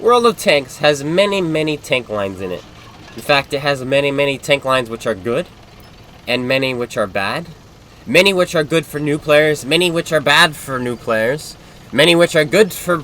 World of Tanks has many, many tank lines in it. In fact, it has many, many tank lines which are good, and many which are bad. Many which are good for new players, many which are bad for new players, many which are good for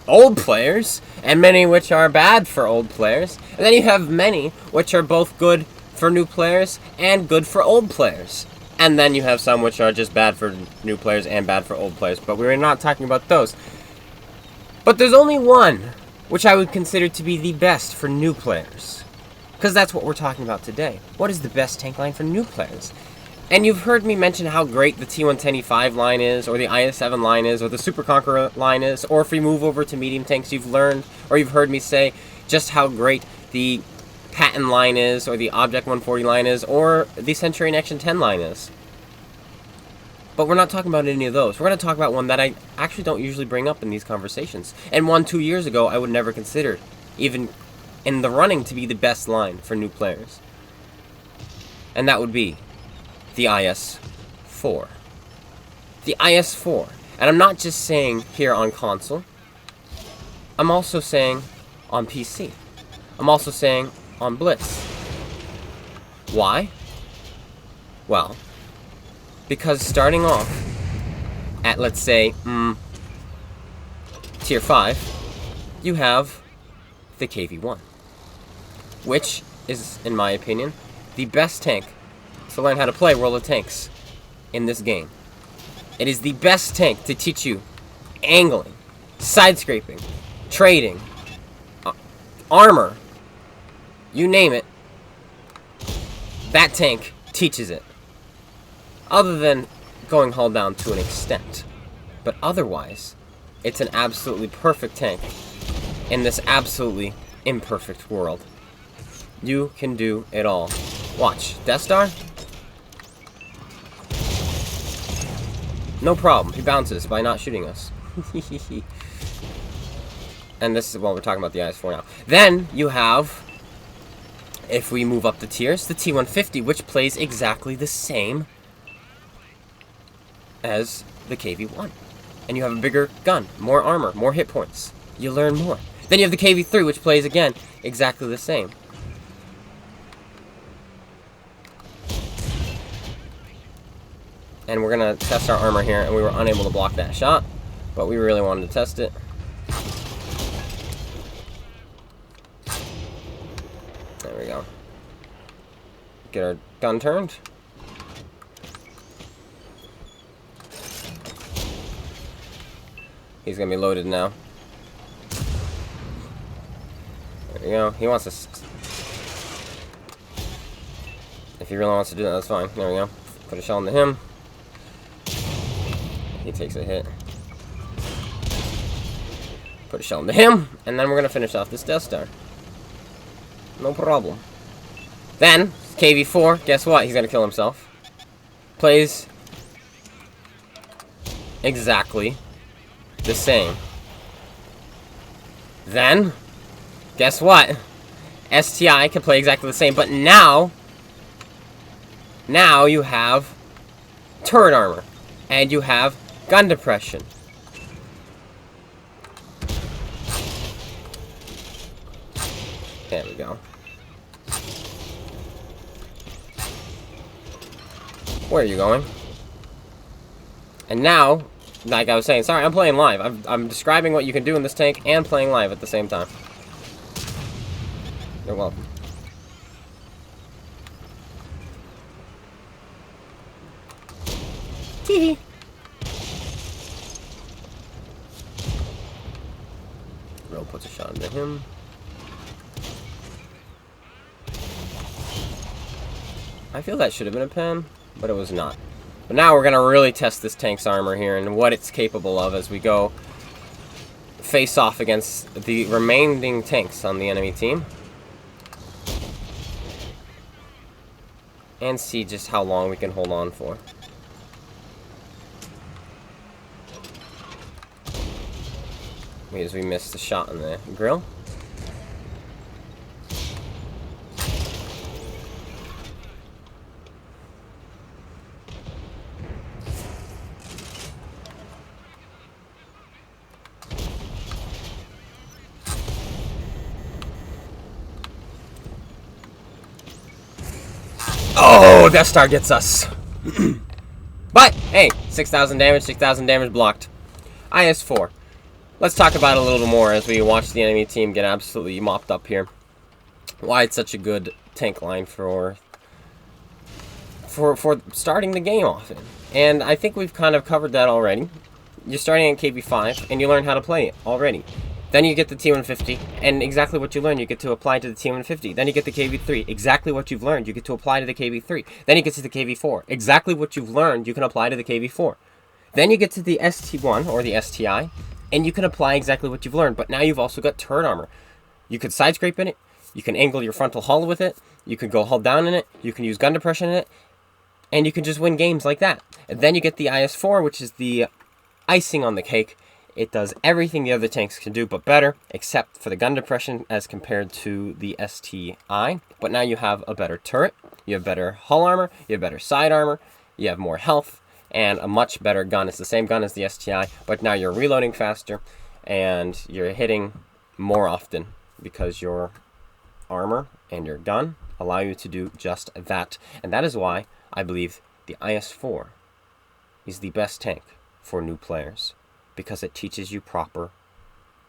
old players, and many which are bad for old players. And then you have many which are both good for new players and good for old players. And then you have some which are just bad for new players and bad for old players. But we're not talking about those. But there's only one which I would consider to be the best for new players. Because that's what we're talking about today. What is the best tank line for new players? And you've heard me mention how great the T110E5 line is, or the IS-7 line is, or the Super Conqueror line is, or if we move over to medium tanks, you've learned, or you've heard me say just how great the Patton line is, or the Object 140 line is, or the Centurion Action 10 line is. But we're not talking about any of those. We're going to talk about one that I actually don't usually bring up in these conversations. And one 2 years ago I would never consider, even in the running, to be the best line for new players. And that would be the IS-4. The IS-4. And I'm not just saying here on console. I'm also saying on PC. I'm also saying on Blitz. Why? Well, because starting off at, let's say, Tier 5, you have the KV-1, which is, in my opinion, the best tank to learn how to play World of Tanks in this game. It is the best tank to teach you angling, side-scraping, trading, armor, you name it. That tank teaches it. Other than going hull down to an extent. But otherwise, it's an absolutely perfect tank in this absolutely imperfect world. You can do it all. Watch. Death Star? No problem. He bounces by not shooting us. And this is, well, we're talking about the IS-4 now. Then you have, if we move up the tiers, the T-150, which plays exactly the same as the KV-1. And you have a bigger gun, more armor, more hit points. You learn more. Then you have the KV-3, which plays, again, exactly the same. And we're going to test our armor here, and we were unable to block that shot, but we really wanted to test it. There we go. Get our gun turned. He's going to be loaded now. There we go. He wants to... If he really wants to do that, that's fine. There we go. Put a shell into him. He takes a hit. Put a shell into him. And then we're going to finish off this Death Star. No problem. Then, KV-4, guess what? He's going to kill himself. Plays exactly the same. Then, guess what? STI can play exactly the same, but now you have turret armor, and you have gun depression. There we go. Where are you going? And now, like I was saying, sorry, I'm playing live. I'm describing what you can do in this tank and playing live at the same time. You're welcome. Teehee. Ro puts a shot into him. I feel that should have been a pen, but it was not. But now we're going to really test this tank's armor here and what it's capable of as we go face off against the remaining tanks on the enemy team. And see just how long we can hold on for. As we missed the shot in the grill. Oh, Death Star gets us. But, hey, 6,000 damage blocked. IS-4. Let's talk about it a little more as we watch the enemy team get absolutely mopped up here. Why it's such a good tank line for starting the game off in. And I think we've kind of covered that already. You're starting at KB5, and you learn how to play it already. Then you get the T150, and exactly what you learn, you get to apply to the T150. Then you get the KB3, exactly what you've learned, you get to apply to the KB3. Then you get to the KB4, exactly what you've learned, you can apply to the KB4. Then you get to the ST1, or the STI, and you can apply exactly what you've learned, but now you've also got turret armor. You could side scrape in it, you can angle your frontal hull with it, you can go hull down in it, you can use gun depression in it, and you can just win games like that. And then you get the IS-4, which is the icing on the cake. It does everything the other tanks can do, but better, except for the gun depression as compared to the STI. But now you have a better turret, you have better hull armor, you have better side armor, you have more health, and a much better gun. It's the same gun as the STI, but now you're reloading faster, and you're hitting more often, because your armor and your gun allow you to do just that. And that is why I believe the IS-4 is the best tank for new players. Because it teaches you proper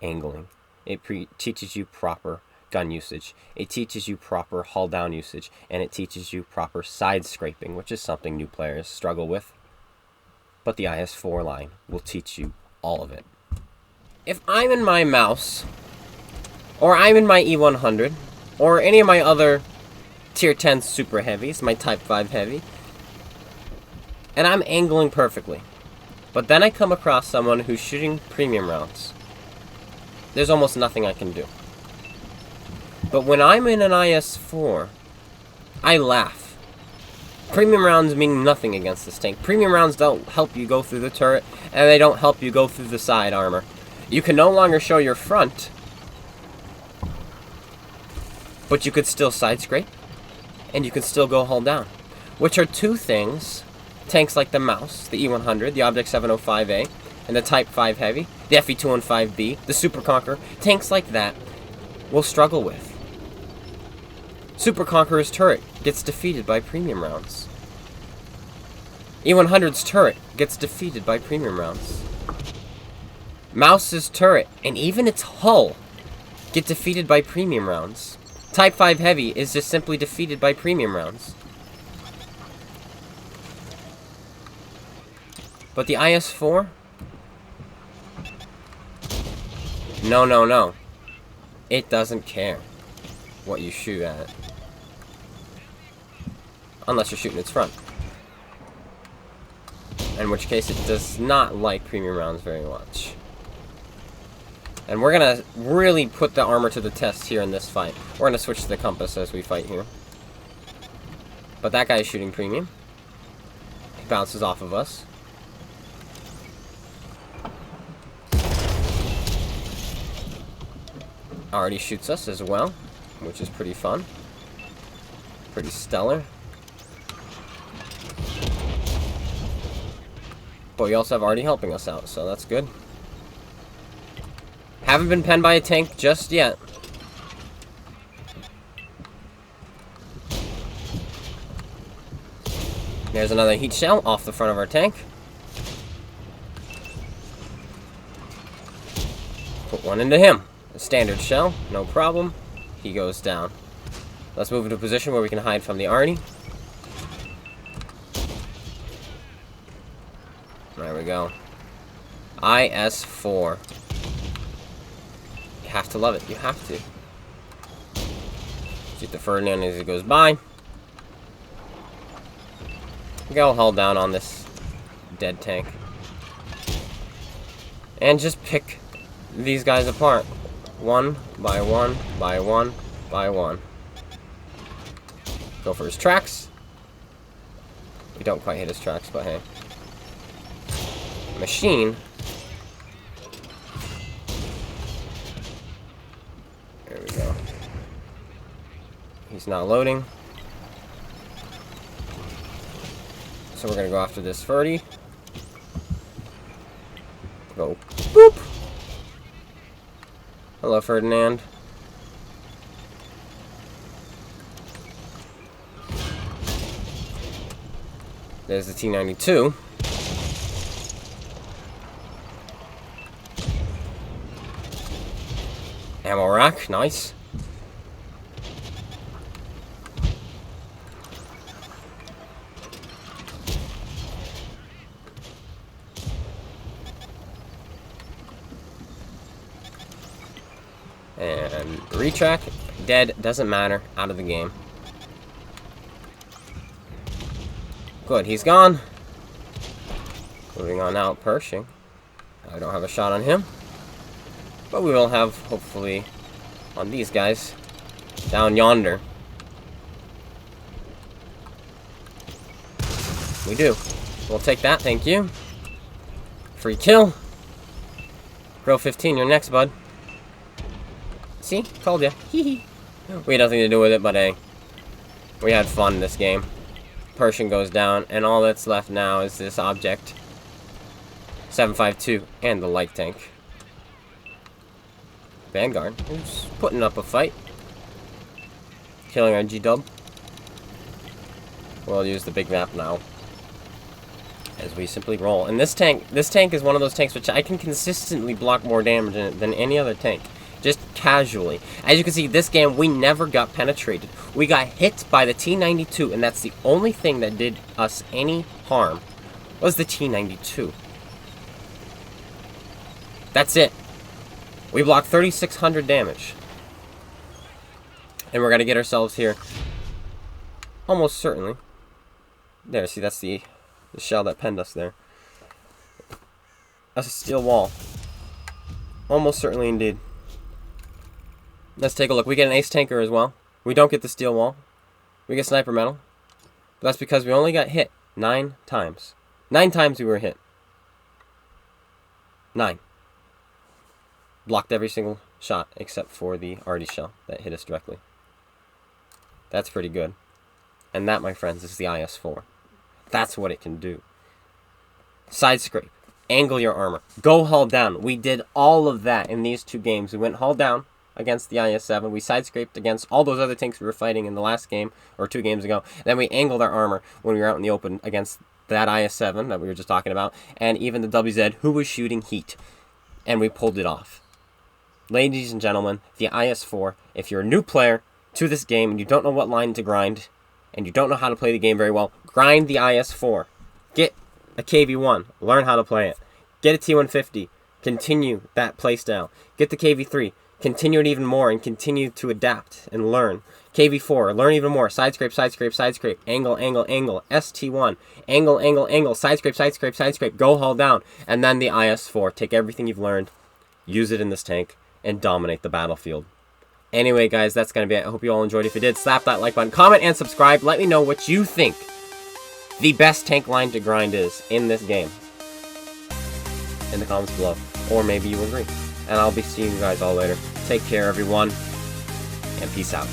angling. It teaches you proper gun usage. It teaches you proper hull down usage. And it teaches you proper side scraping, which is something new players struggle with. But the IS-4 line will teach you all of it. If I'm in my mouse, or I'm in my E100, or any of my other tier 10 super heavies, my type 5 heavy, and I'm angling perfectly, but then I come across someone who's shooting premium rounds, there's almost nothing I can do. But when I'm in an IS-4, I laugh. Premium rounds mean nothing against this tank. Premium rounds don't help you go through the turret, and they don't help you go through the side armor. You can no longer show your front, but you could still side scrape, and you can still go hull down, which are two things tanks like the Mouse, the E100, the Object 705A, and the Type 5 Heavy, the FE215B, the Super Conqueror, tanks like that will struggle with. Super Conqueror's turret gets defeated by premium rounds. E100's turret gets defeated by premium rounds. Mouse's turret, and even its hull, get defeated by premium rounds. Type 5 Heavy is just simply defeated by premium rounds. But the IS-4? No. It doesn't care what you shoot at it. Unless you're shooting its front. In which case it does not like premium rounds very much. And we're gonna really put the armor to the test here in this fight. We're gonna switch to the compass as we fight here. But that guy is shooting premium. He bounces off of us. Already shoots us as well, which is pretty fun. Pretty stellar. But we also have Artie helping us out, so that's good. Haven't been penned by a tank just yet. There's another heat shell off the front of our tank. Put one into him. A standard shell, no problem. He goes down. Let's move into a position where we can hide from the Arnie. There we go. IS-4. You have to love it. You have to. Shoot the Ferdinand as he goes by. Go hull down on this dead tank. And just pick these guys apart. One by one by one by one. Go for his tracks. We don't quite hit his tracks, but hey. Machine. There we go. He's not loading. So we're gonna go after this Ferdy. Go. Boop! Hello, Ferdinand. There's the T-92. Ammo rack, nice. And retrack, dead, doesn't matter, out of the game. Good, he's gone. Moving on now, Pershing. I don't have a shot on him. But we will have, hopefully, on these guys. Down yonder. We do. We'll take that, thank you. Free kill. Row 15, you're next, bud. See? Told ya. Hee. We had nothing to do with it, but hey. We had fun in this game. Pershing goes down, and all that's left now is this object. 752 and the light tank. Vanguard, who's putting up a fight. Killing our G-dub. We'll use the big map now. As we simply roll. And this tank is one of those tanks which I can consistently block more damage in it than any other tank. Just casually. As you can see, this game, we never got penetrated. We got hit by the T-92, and that's the only thing that did us any harm, was the T-92. That's it. We blocked 3,600 damage. And we're going to get ourselves here. Almost certainly. There, see, that's the shell that penned us there. That's a steel wall. Almost certainly indeed. Let's take a look. We get an ace tanker as well. We don't get the steel wall. We get sniper medal. But that's because we only got hit 9 times. 9 times we were hit. 9. Blocked every single shot except for the arty shell that hit us directly. That's pretty good. And that, my friends, is the IS-4. That's what it can do. Side scrape. Angle your armor. Go hull down. We did all of that in these 2 games. We went hull down against the IS-7. We side scraped against all those other tanks we were fighting in the last game, or 2 games ago. Then we angled our armor when we were out in the open against that IS-7 that we were just talking about, and even the WZ, who was shooting heat. And we pulled it off. Ladies and gentlemen, the IS-4, if you're a new player to this game and you don't know what line to grind, and you don't know how to play the game very well, grind the IS-4. Get a KV-1, learn how to play it. Get a T-150, continue that playstyle. Get the KV-3, continue it even more and continue to adapt and learn. KV-4, learn even more. Side scrape, side scrape, side scrape. Angle, angle, angle. ST1, angle, angle, angle. Side scrape, side scrape, side scrape. Go hull down. And then the IS-4. Take everything you've learned, use it in this tank, and dominate the battlefield. Anyway, guys, that's going to be it. I hope you all enjoyed. If you did, slap that like button, comment, and subscribe. Let me know what you think the best tank line to grind is in this game in the comments below. Or maybe you agree. And I'll be seeing you guys all later. Take care, everyone, and peace out.